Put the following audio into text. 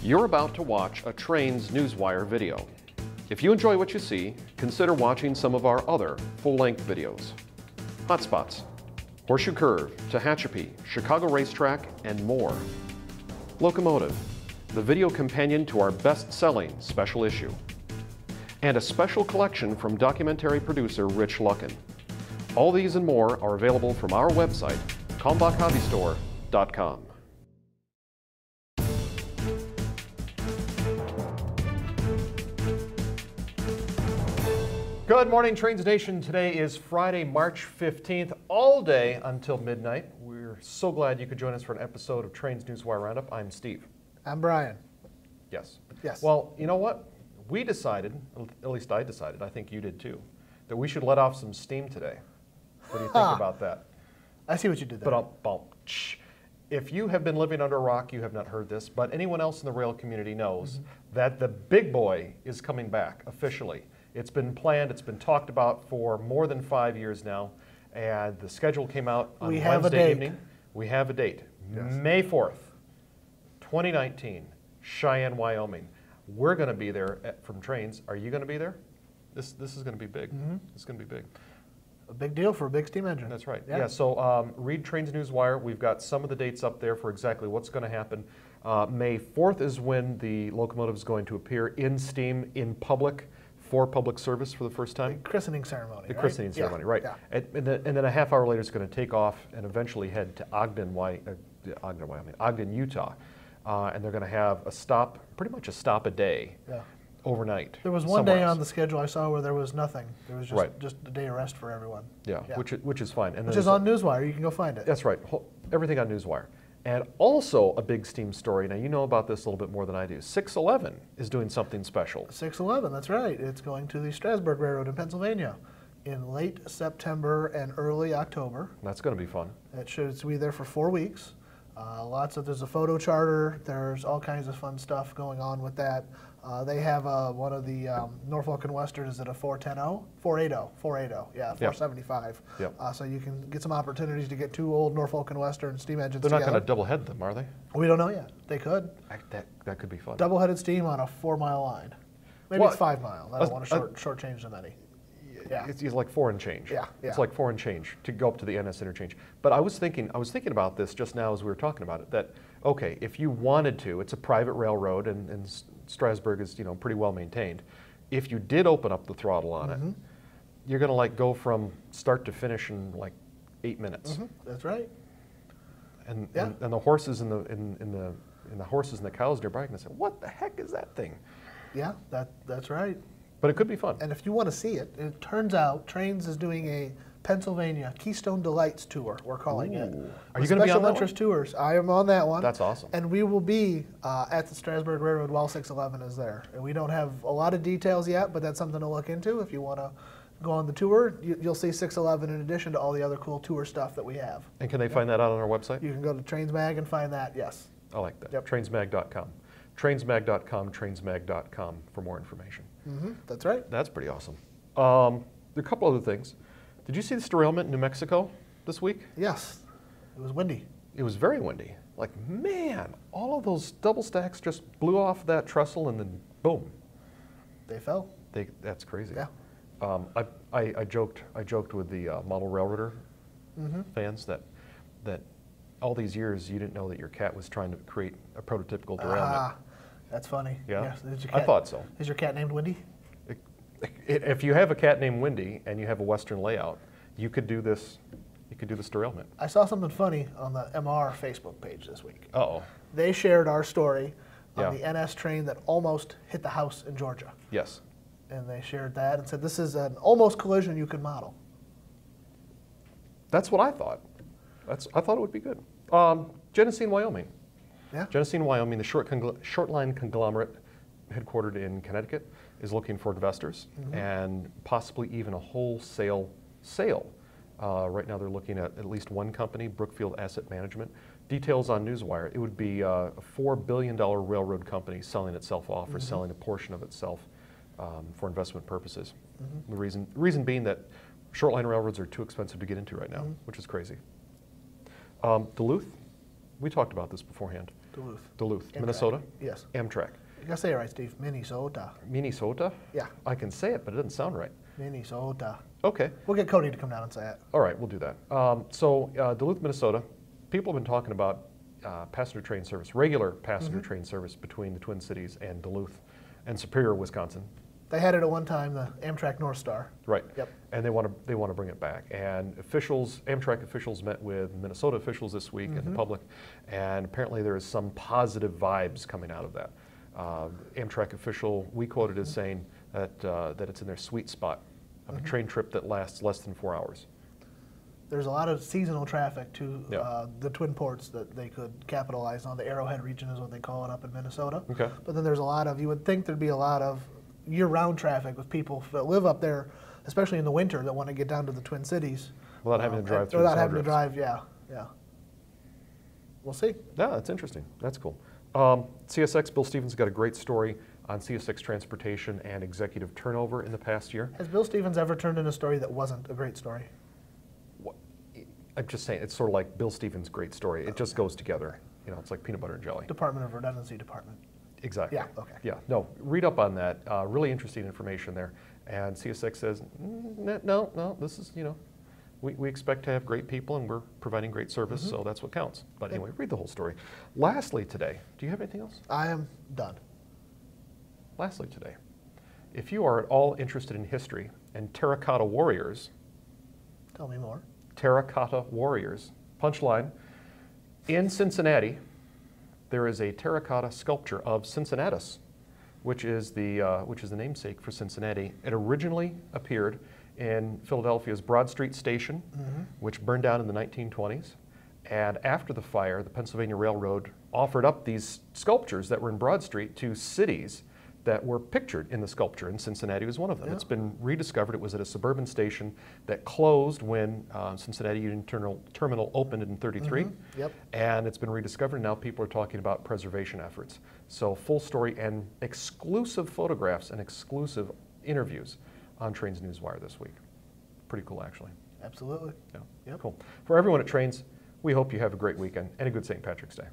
You're about to watch a Trains Newswire video. If you enjoy what you see, consider watching some of our other full-length videos. Hotspots, Horseshoe Curve, Tehachapi, Chicago Racetrack, and more. Locomotive, the video companion to our best-selling special issue. And a special collection from documentary producer Rich Lucken. All these and more are available from our website, kalmbachhobbystore.com. Good morning, Trains Nation. Today is Friday, March 15th, all day until midnight. We're so glad you could join us for an episode of Trains Newswire Roundup. I'm Steve. I'm Brian. Yes. Yes. Well, you know what? We decided, at least I decided, I think you did too, that we should let off some steam today. What do you think about that? I see what you did there. If you have been living under a rock, you have not heard this, but anyone else in the rail community knows that the big boy is coming back officially. It's been planned, it's been talked about for more than 5 years now, and the schedule came out on Wednesday evening. We have a date. Yes. May 4th, 2019, Cheyenne, Wyoming. We're going to be there from Trains. Are you going to be there? This is going to be big. It's going to be big. A big deal for a big steam engine. That's right. Yeah, so read Trains Newswire. We've got some of the dates up there for exactly what's going to happen. May 4th is when the locomotive is going to appear in steam in public for public service for the first time. The christening ceremony, The christening ceremony, right. Yeah. And then a half hour later it's going to take off and eventually head to Ogden, Utah. And they're going to have a stop, pretty much a stop a day overnight. There was one day on the schedule I saw where there was nothing. There was just a day of rest for everyone. Yeah. Which is fine. And which is on Newswire. You can go find it. That's right. Everything on Newswire. And also a big steam story. Now, you know about this a little bit more than I do. 611 is doing something special. 611, that's right. It's going to the Strasburg Railroad in Pennsylvania in late September and early October. That's going to be fun. It should be there for 4 weeks. There's a photo charter. There's all kinds of fun stuff going on with that. They have one of the Norfolk and Western, is it a 410? 480, yeah, 475. Yep. So you can get some opportunities to get two old Norfolk and Western steam engines together. They're not going together. to double head them, are they? We don't know yet. They could. That could be fun. Double-headed steam on a 4-mile line. Maybe it's 5 miles. I don't want to short-change them any. Yeah. It's like 4 and change. Yeah. It's like 4 and change to go up to the NS interchange. But I was thinking about this just now as we were talking about it, that, okay, if you wanted to, it's a private railroad and Strasburg is, pretty well maintained. If you did open up the throttle on it, you're going to like go from start to finish in like 8 minutes. That's right. And the horses and the horses and the cows nearby are going to say, what the heck is that thing? Yeah, that's right. But it could be fun. And if you want to see it, it turns out Trains is doing a Pennsylvania Keystone Delights tour, we're calling it. Are you going to be on that Special interest tours. I am on that one. That's awesome. And we will be at the Strasburg Railroad while 611 is there. And we don't have a lot of details yet, but that's something to look into. If you want to go on the tour, you'll see 611 in addition to all the other cool tour stuff that we have. And can they find that out on our website? You can go to Trains Mag and find that, yes. I like that. Yep. Trainsmag.com. Trainsmag.com for more information. That's right. That's pretty awesome. There are a couple other things. Did you see this derailment in New Mexico this week? Yes. It was windy. It was very windy. Like, man, all of those double stacks just blew off that trestle and then boom. They fell. That's crazy. Yeah. I joked with the model railroader fans that all these years you didn't know that your cat was trying to create a prototypical derailment. That's funny. Yeah, yes. I thought so. Is your cat named Wendy? If you have a cat named Wendy and you have a Western layout, you could do this. You could do this derailment. I saw something funny on the MR Facebook page this week. Uh-oh. They shared our story on the NS train that almost hit the house in Georgia. Yes. And they shared that and said this is an almost collision you can model. That's what I thought. I thought it would be good. Genesee, Wyoming. Yeah. Genesee, Wyoming, the short line conglomerate headquartered in Connecticut, is looking for investors and possibly even a wholesale sale. Right now they're looking at least one company, Brookfield Asset Management. Details on Newswire. It would be a $4 billion railroad company selling itself off or selling a portion of itself for investment purposes. The reason being that short line railroads are too expensive to get into right now, which is crazy. Duluth, we talked about this beforehand. Duluth. Duluth, Minnesota? Yes. Amtrak. You gotta say it right, Steve. Minnesota. Minnesota? Yeah. I can say it, but it doesn't sound right. Minnesota. Okay. We'll get Cody to come down and say it. All right, we'll do that. Duluth, Minnesota, people have been talking about passenger train service, regular passenger train service between the Twin Cities and Duluth and Superior, Wisconsin. They had it at one time, the Amtrak North Star. Right. Yep. And they want to bring it back. And Amtrak officials met with Minnesota officials this week and the public, and apparently there is some positive vibes coming out of that. Amtrak official we quoted as saying that it's in their sweet spot of a train trip that lasts less than 4 hours. There's a lot of seasonal traffic to Yeah. the Twin Ports that they could capitalize on. The Arrowhead region is what they call it up in Minnesota. Okay. But then there's a lot of, you would think there'd be a lot of year-round traffic with people that live up there, especially in the winter, that want to get down to the Twin Cities. Without having to drive through the Without snow having to drifts. drive, yeah. We'll see. Yeah, that's interesting. That's cool. CSX, Bill Stevens got a great story on CSX transportation and executive turnover in the past year. Has Bill Stevens ever turned in a story that wasn't a great story? I'm just saying, it's sort of like Bill Stevens' great story. It just goes together. You know, it's like peanut butter and jelly. Department of Redundancy Department. Exactly. Yeah, okay. Yeah, no, read up on that. Really interesting information there. And CSX says, no, this is, you know, we expect to have great people and we're providing great service, so that's what counts. But anyway, read the whole story. Lastly today, do you have anything else? I am done. Lastly today, if you are at all interested in history and terracotta warriors, Tell me more. terracotta warriors, punchline, in Cincinnati, there is a terracotta sculpture of Cincinnatus, which is the namesake for Cincinnati. It originally appeared in Philadelphia's Broad Street Station, which burned down in the 1920s. And after the fire, the Pennsylvania Railroad offered up these sculptures that were in Broad Street to cities that were pictured in the sculpture, and Cincinnati was one of them. Yeah. It's been rediscovered. It was at a suburban station that closed when Cincinnati Union Terminal opened in '33. Yep. And it's been rediscovered, and now people are talking about preservation efforts. So full story and exclusive photographs and exclusive interviews on Trains Newswire this week. Pretty cool, actually. Absolutely. Yeah, Yep. cool. For everyone at Trains, we hope you have a great weekend and a good St. Patrick's Day.